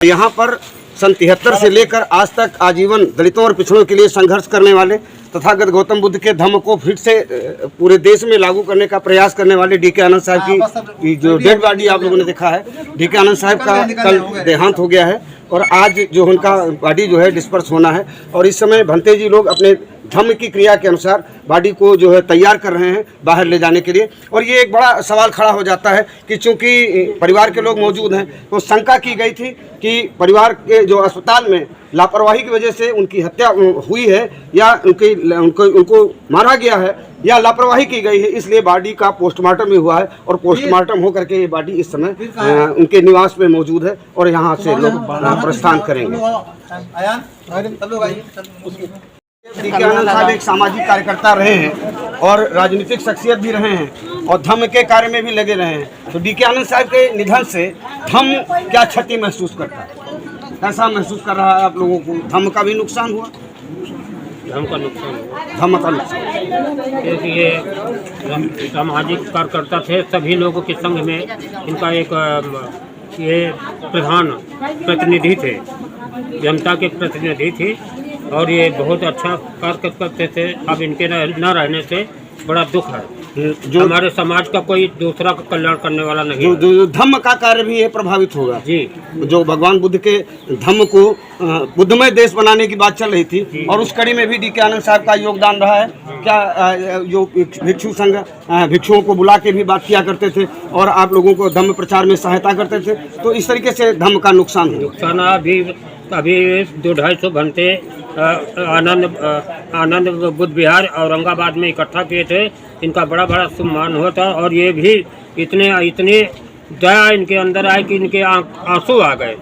यहाँ पर सन 73 से लेकर आज तक आजीवन दलितों और पिछड़ों के लिए संघर्ष करने वाले तथागत गौतम बुद्ध के धम्म को फिर से पूरे देश में लागू करने का प्रयास करने वाले डी.के. आनंद साहब की जो डेड बॉडी आप लोगों ने देखा है, डी.के. आनंद साहब का कल देहांत हो गया है और आज जो उनका बॉडी जो है डिस्पर्स होना है और इस समय भंते जी लोग अपने धम्म की क्रिया के अनुसार बॉडी को जो है तैयार कर रहे हैं बाहर ले जाने के लिए। और ये एक बड़ा सवाल खड़ा हो जाता है कि चूंकि परिवार के लोग मौजूद हैं तो शंका की गई थी कि परिवार के जो अस्पताल में लापरवाही की वजह से उनकी हत्या हुई है या उनको मारा गया है या लापरवाही की गई है, इसलिए बॉडी का पोस्टमार्टम भी हुआ है और पोस्टमार्टम होकर के ये बॉडी इस समय उनके निवास में मौजूद है और यहाँ से लोग प्रस्थान करेंगे। डी.के. आनंद साहब एक सामाजिक कार्यकर्ता रहे हैं और राजनीतिक शख्सियत भी रहे हैं और धम्म के कार्य में भी लगे रहे हैं। तो डी.के. आनंद साहब के निधन से धम्म क्या क्षति महसूस करता है, कैसा महसूस कर रहा है आप लोगों को? धम्म का भी नुकसान हुआ? धम्म का नुकसान हुआ। धम्म का नुकसान, ये सामाजिक कार्यकर्ता थे, सभी लोगों के संग में इनका एक ये प्रधान प्रतिनिधि थे, जनता के प्रतिनिधि थे और ये बहुत अच्छा कार्य करते थे। अब इनके न रहने से बड़ा दुख है। जो हमारे समाज का कोई दूसरा का कल्याण करने वाला नहीं, जो धम्म का कार्य भी है प्रभावित होगा जी। जो भगवान बुद्ध के धम्म को बुद्धमय देश बनाने की बात चल रही थी और उस कड़ी में भी डी.के. आनंद साहब का योगदान रहा है क्या? जो भिक्षु संघ भिक्षुओं को बुला के भी बात किया करते थे और आप लोगों को धम्म प्रचार में सहायता करते थे, तो इस तरीके से धम्म का नुकसान हुआ। अभी 200-250 घंटे आनंद बुद्ध विहार औरंगाबाद में इकट्ठा किए थे। इनका बड़ा बड़ा सम्मान हुआ था और ये भी इतने दया इनके अंदर आए कि इनके आंसू आ गए।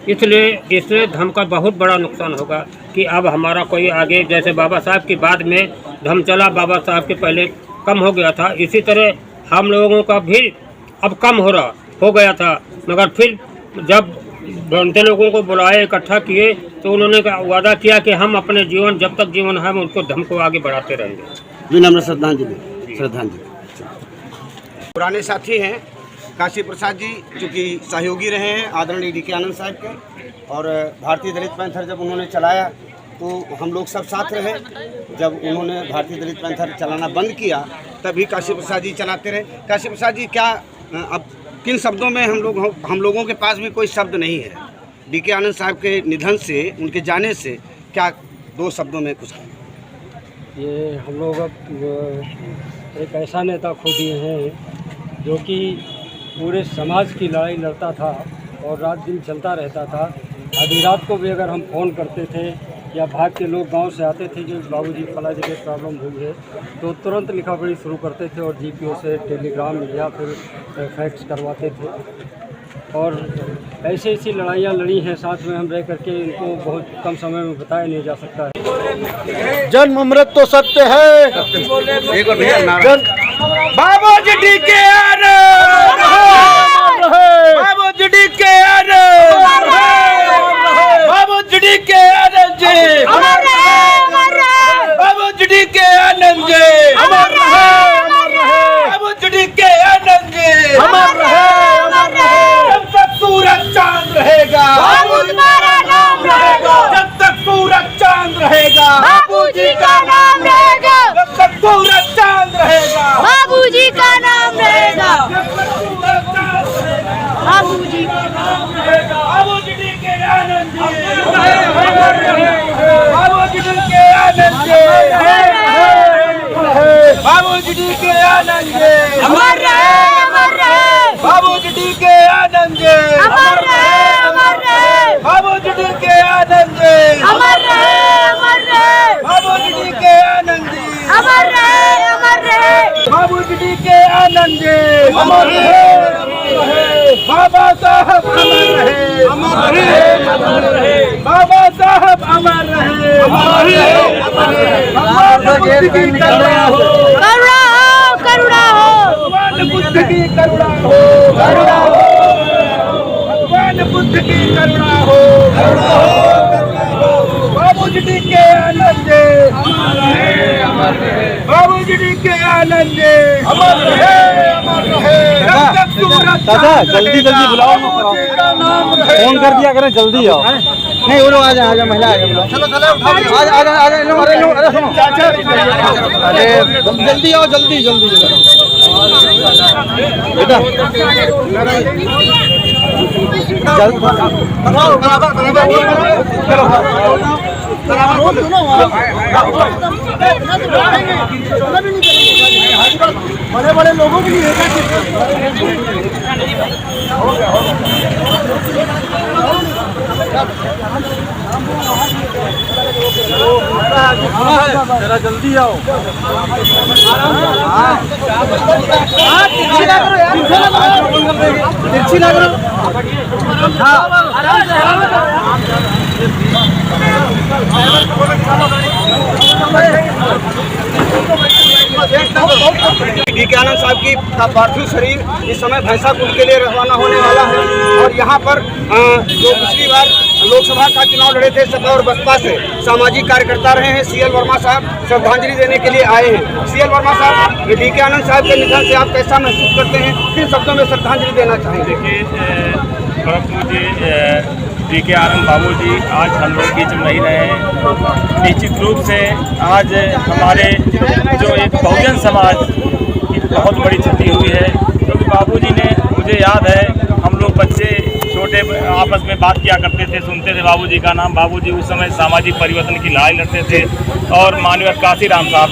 इसलिए धम्म का बहुत बड़ा नुकसान होगा कि अब हमारा कोई आगे, जैसे बाबा साहब के बाद में धम्म चला, बाबा साहब के पहले कम हो गया था, इसी तरह हम लोगों का भी अब कम हो गया था। मगर फिर जब भंते लोगों को बुलाए, इकट्ठा किए, तो उन्होंने वादा किया कि हम अपने जीवन, जब तक जीवन है, हम उनको धम्म को आगे बढ़ाते रहेंगे। विनम्र श्रद्धांजलि। पुराने साथी हैं काशी प्रसाद जी, चूँकि सहयोगी रहे हैं आदरणीय डी.के. आनंद साहब के, और भारतीय दलित पैंथर जब उन्होंने चलाया तो हम लोग सब साथ रहे। जब उन्होंने भारतीय दलित पैंथर चलाना बंद किया तभी काशी प्रसाद जी चलाते रहे। काशी प्रसाद जी, क्या अब किन शब्दों में हम लोगों के पास भी कोई शब्द नहीं है, डी.के. आनंद साहब के निधन से, उनके जाने से, क्या 2 शब्दों में कुछ? ये हम लोग अब एक ऐसा नेता खो दिए हैं जो कि पूरे समाज की लड़ाई लड़ता था और रात दिन चलता रहता था। आधी रात को भी अगर हम फ़ोन करते थे या भाग के लोग गांव से आते थे कि बाबूजी फला जगह प्रॉब्लम हुई है, तो तुरंत लिखा पढ़ी शुरू करते थे और जीपीओ से टेलीग्राम या फिर फैक्स करवाते थे। और ऐसी लड़ाइयाँ लड़ी हैं साथ में हम रह करके, इनको बहुत कम समय में बताया नहीं जा सकता है। जन्म अमृत तो सत्य है। बाबूजी डी.के. आनंद, बाबूजी डी.के. आनंद, बाबूजी डी.के. आनंद जी, बाबूजी डी.के. आनंद जी, बाबूजी डी.के. आनंद जी, जब तक सूरज चांद रहेगा, जब तक सूरज चांद रहेगा, बाबूजी का नाम रहेगा, जब तक सूरज चांद रहेगा, बाबूजी का नाम रहेगा, जब तक सूरज चांद रहेगा, बाबूजी का नाम रहेगा। बाबूजी डी.के. आनंद जी, बाबूजी डी.के. आनंद जी, बाबूजी डी.के. आनंद जी, अमर रहे, अमर रहे, बाबूजी डी.के. आनंद जी, अमर रहे, अमर रहे, बाबूजी डी.के. आनंद जी, अमर रहे, अमर रहे, बाबूजी डी.के. आनंद जी, अमर रहे, अमर रहे, बाबूजी डी.के. आनंद जी, अमर रहे, बाबा साहब अमर रहे, अमर रहे, बाबा साहब अमर रहे, अमर रहे, भगवान बुद्ध की करुणा हो, करुणा हो, भगवान बुद्ध की करुणा हो, भगवान बुद्ध की करुणा हो, बाबू बाबूजी के आनंद बाबूजी के आनंद अमर रहे दादा जल्दी जल्दी बुलाओ, फोन कर दिया करें, जल्दी आओ। नहीं वो लोग आ जाए, महिला आ जाए, चलो चलो आ अरे जल्दी आओ, जल्दी जल्दी बेटा बड़े बड़े लोगों के लिए जरा जल्दी आओ। तिरछी लग रहा डीके आनंद साहब की पार्थिव शरीर इस समय भैंसाकुंड के लिए रवाना होने वाला है। और यहाँ पर जो पिछली बार लोकसभा का चुनाव लड़े थे सपा और बसपा से सामाजिक कार्यकर्ता रहे हैं सीएल वर्मा साहब श्रद्धांजलि देने के लिए आए हैं। सीएल वर्मा साहब, डीके आनंद साहब के निधन से आप कैसा महसूस करते हैं, किन शब्दों में श्रद्धांजलि देना चाहेंगे? डीके आनंद बाबू जी आज हम लोग बीच में नहीं रहे हैं। निश्चित रूप से आज हमारे जो एक बहुजन समाज की बहुत बड़ी क्षति हुई है, क्योंकि बाबू जी ने, मुझे याद है हम लोग बच्चे छोटे आपस में बात किया करते थे, सुनते थे बाबू जी का नाम। बाबू जी उस समय सामाजिक परिवर्तन की लड़ाई लड़ते थे और माननीय काशीराम साहब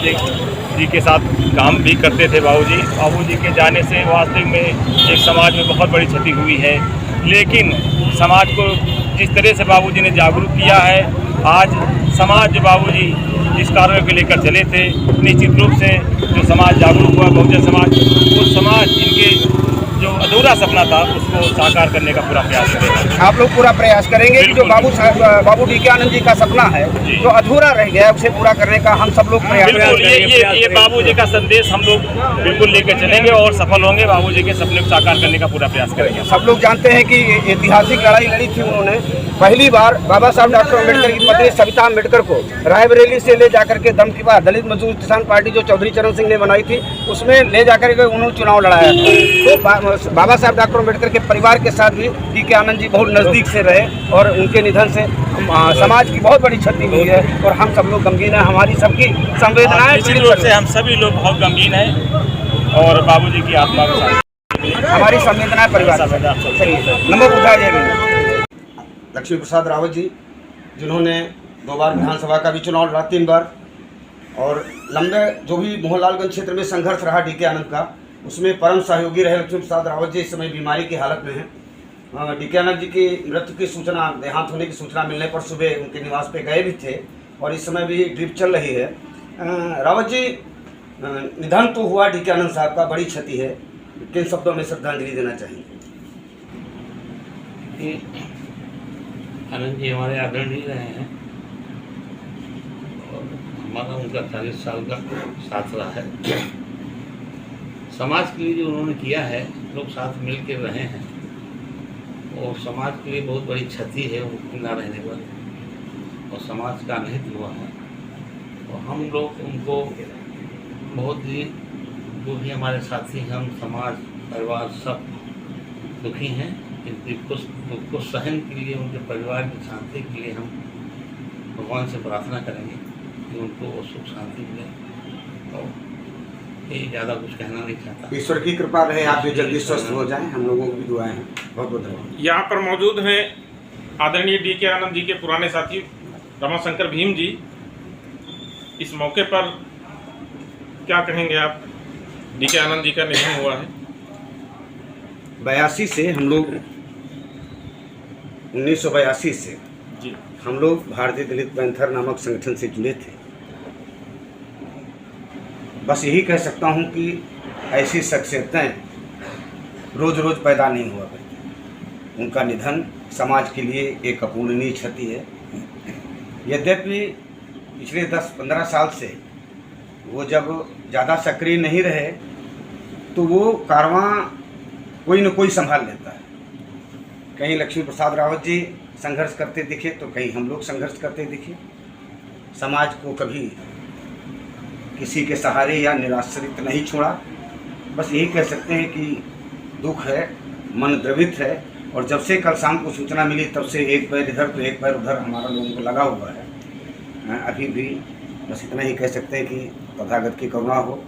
जी के साथ काम भी करते थे बाबू जी के जाने से वास्तविक में एक समाज में बहुत बड़ी क्षति हुई है। लेकिन समाज को जिस तरह से बाबूजी ने जागरूक किया है, आज समाज जो बाबूजी जिस कार्यों को लेकर चले थे, निश्चित रूप से जो समाज जागरूक हुआ, बहुजन समाज, वो समाज इनके जो अधूरा सपना था उसको साकार करने का पूरा प्रयास करेगा। आप लोग पूरा प्रयास करेंगे कि जो बाबू डीके आनंद जी का सपना है जो अधूरा रह गया है उसे पूरा करने का हम सब लोग प्रयास करेंगे। ये बाबू जी का संदेश हम लोग बिल्कुल लेकर चलेंगे और सफल होंगे। बाबू जी के सपने को साकार करने का पूरा प्रयास करेंगे। सब लोग जानते हैं कि ऐतिहासिक लड़ाई लड़ी थी उन्होंने। पहली बार बाबा साहब डॉक्टर अम्बेडकर की पत्नी सविता अम्बेडकर को रायबरेली से ले जाकर के दमकीपा दलित मजदूर किसान पार्टी जो चौधरी चरण सिंह ने बनाई थी उसमें ले जाकर के उन्होंने चुनाव लड़ाया था। तो बाबा साहब डॉक्टर अम्बेडकर के परिवार के साथ भी डीके आनंद जी बहुत नज़दीक से रहे और उनके निधन से समाज की बहुत बड़ी क्षति हुई है और हम सब लोग गमगीन हैं। हमारी सबकी संवेदनाएं निश्चित रूप से हम सभी लोग बहुत गमगीन हैं और बाबूजी की आत्मा के साथ हमारी संवेदनाएं परिवार नंबर उठाया जाए। लक्ष्मी प्रसाद रावत जी जिन्होंने 2 बार विधानसभा का भी चुनाव लड़ा, 3 बार, और लंबे जो भी मोहनलालगंज क्षेत्र में संघर्ष रहा डीके आनंद का उसमें परम सहयोगी रहे लक्ष्मी प्रसाद रावत जी। इस समय बीमारी की हालत में हैं। डीके आनंद जी की मृत्यु की सूचना, देहांत होने की सूचना मिलने पर सुबह उनके निवास पे गए भी थे और इस समय भी ड्रिप चल रही है। रावत जी, निधन तो हुआ डीके आनंद साहब का, बड़ी क्षति है, किन शब्दों में श्रद्धांजलि देना चाहिए? आनंद जी हमारे आदरणीय रहे हैं और हमारा उनका 40 साल का साथ रहा है। समाज के लिए जो उन्होंने किया है, लोग साथ मिल के रहे हैं और समाज के लिए बहुत बड़ी क्षति है उनके ना रहने पर और समाज का अनहित हुआ है। और हम लोग उनको बहुत ही, जो भी हमारे साथी हैं, हम समाज परिवार सब दुखी हैं। इस दुख को सहन के लिए, उनके परिवार की शांति के लिए हम भगवान से प्रार्थना करेंगे कि उनको वो सुख शांति मिले। और ये ज़्यादा कुछ कहना नहीं चाहता। ईश्वर की कृपा रहे, आप भी जल्दी स्वस्थ हो जाएं, हम लोगों की भी दुआएं हैं। बहुत बहुत धन्यवाद। यहाँ पर मौजूद हैं आदरणीय डीके आनंद जी के पुराने साथी रमाशंकर भीम जी। इस मौके पर क्या कहेंगे आप? डीके आनंद जी का निधन हुआ है। 82 से हम लोग 1982 से जी हम लोग भारतीय दलित पैंथर नामक संगठन से जुड़े थे। बस यही कह सकता हूं कि ऐसी शख्सियतें रोज़ रोज़ पैदा नहीं हुआ करती। उनका निधन समाज के लिए एक अपूरणीय क्षति है। यद्यपि पिछले 10-15 साल से वो जब ज़्यादा सक्रिय नहीं रहे तो वो कारवां कोई न कोई संभाल लेता है। कहीं लक्ष्मी प्रसाद रावत जी संघर्ष करते दिखे तो कहीं हम लोग संघर्ष करते दिखे। समाज को कभी किसी के सहारे या निराश्रित नहीं छोड़ा। बस यही कह सकते हैं कि दुख है, मन द्रवित है, और जब से कल शाम को सूचना मिली तब से एक पैर इधर तो एक पैर उधर हमारा लोगों को लगा हुआ है। अभी भी बस इतना ही कह सकते हैं कि तथागत की करुणा हो,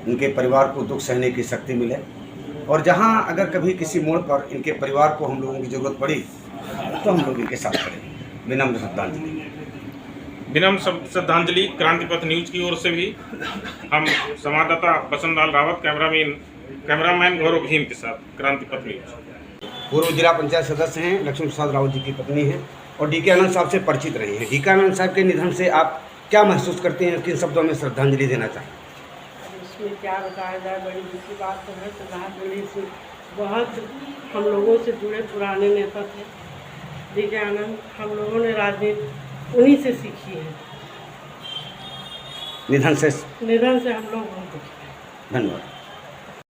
इनके परिवार को दुख सहने की शक्ति मिले, और जहाँ अगर कभी किसी मोड़ पर इनके परिवार को हम लोगों की ज़रूरत पड़ी तो हम लोग इनके साथ खड़े। विनम्र श्रद्धांजलि। विनम्र श्रद्धांजलि क्रांति पथ न्यूज की ओर से भी हम संवाददाता बसंत लाल रावत, कैमरामैन गौरव भीम के साथ, क्रांति पथ न्यूज। पूर्व जिला पंचायत सदस्य हैं, लक्ष्मण प्रसाद रावत जी की पत्नी हैं और डी के आनंद साहब से परिचित रही हैं। डी के आनंद साहब के निधन से आप क्या महसूस करते हैं, किन शब्दों में श्रद्धांजलि देना चाहें? इसमें क्या बताया जाए, बड़ी दुखी बात तो है। श्रद्धांजलि से बहुत हम लोगों से जुड़े पुराने नेता थे डी के आनंद। हम लोगों ने राजनीति उन्हीं से सीखी है। निधन से हम लोग बहुत दुखी हैं। धन्यवाद।